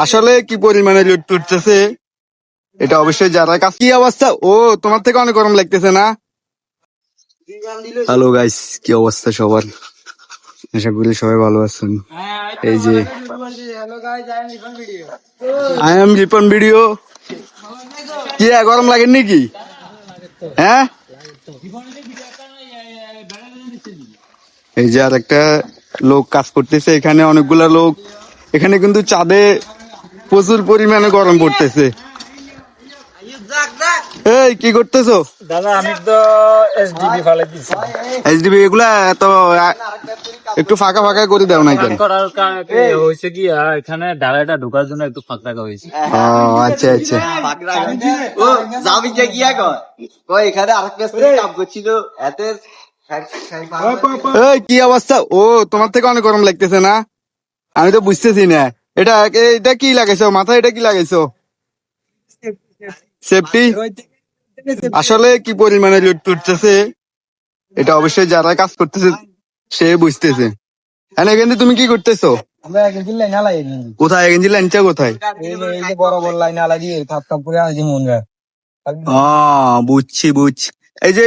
আসলে কি পরিমাণে লুট করতেছে এটা অবশ্যই যারা কাজ। কি অবস্থা? ও তোমার থেকে অনেক গরম লাগতেছে না? হ্যালো গাইস, কি অবস্থা সবার? আশা করি সবাই ভালো আছেন। এই যে আই এম রিপন ভিডিও। কি গরম লাগে নাকি? হ্যাঁ, এই যে আর একটা লোক কাজ করতেছে এখানে, অনেকগুলা লোক এখানে, কিন্তু চাঁদে প্রচুর পরিমাণে গরম পড়তেছে। এই কি করতেছো দাদা? আমি তো এসডিবি ফালাই দিছি। এইচডিবি এগুলা তো একটু ফাঁকা ফাঁকা করে দাও না কেন? করার কারণে হয়েছে কি, এখানে ডালাটা ঢোকার জন্য একটু ফাঁক রাখা হয়েছে। ও আচ্ছা আচ্ছা। ও যাবি কে গিয়া কয় কয় এখানে আরেক মিস্ত্রি কাম করছিল এতে এই কি অবস্থা? ও তোমার থেকে অনেক গরম লাগতেছে না? আমি তো বুঝতেছি না। এটা এটা কি লাগাইছো মাথায়? এটা কি লাগাইছো? সেফটি। আসলে কি পরিমাণে লুট করতেছে এটা অবশ্যই যারা কাজ করতেছে সে বুঝতেছে। এখানে তুমি কি করতেছো? আমরা একদিন লাইন আলাই কোথায় গেঞ্জি লাইনটা কোথায়? এই যে বড় বড় লাইন আলাই দিয়ে থাপ থাপ করে আছি মন যায়। বুঝছি বুঝছি। এই যে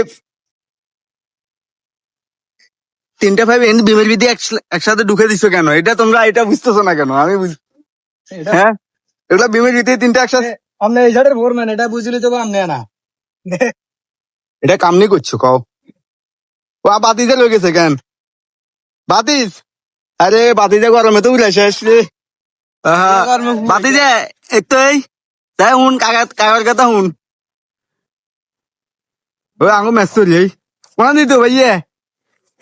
3টা 5 বিমের ভিতরে একসাথে ঢুকে দিছো কেন? এটা তোমরা এটা বুঝতেছো না কেন? আমি হ্যাঁ, এগুলা বিমের ভিতরে 3টা একসাথে। আপনি এই সাইডের ফোরম্যান, এটা বুঝলি তো আপনি না। এটা কামনি করছো কও? ও বাতিজা লয়ে গেছে কেন? বাতিজ, আরে বাতিজা গরমে তো উড়ে শেষ রে। বাতিজা একটুই তাই হুন, কাগজ কথা হুন। ওই আঙ্গো ম্যাচ চলি এই কোনা দিতে ভাইয়ে,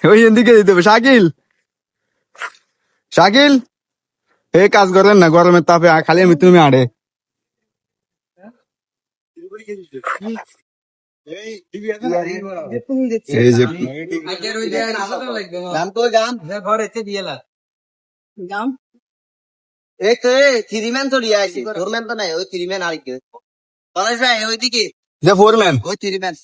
ওই এদিকে দিতে হবে। শাকিল, শাকিল, এই কাজ করেন না গরমের তাপে, খালি আমি তুমি আড়ে। এই যে গান তো গান ঘরে দিয়ে গান এই তো থ্রি ম্যান তো লিয়ে আসি ফোর ম্যান তো নাই ওই থ্রি ম্যান আরেক পলাশ ভাই ওইদিকে যে ফোরম্যান ওই থ্রি ম্যান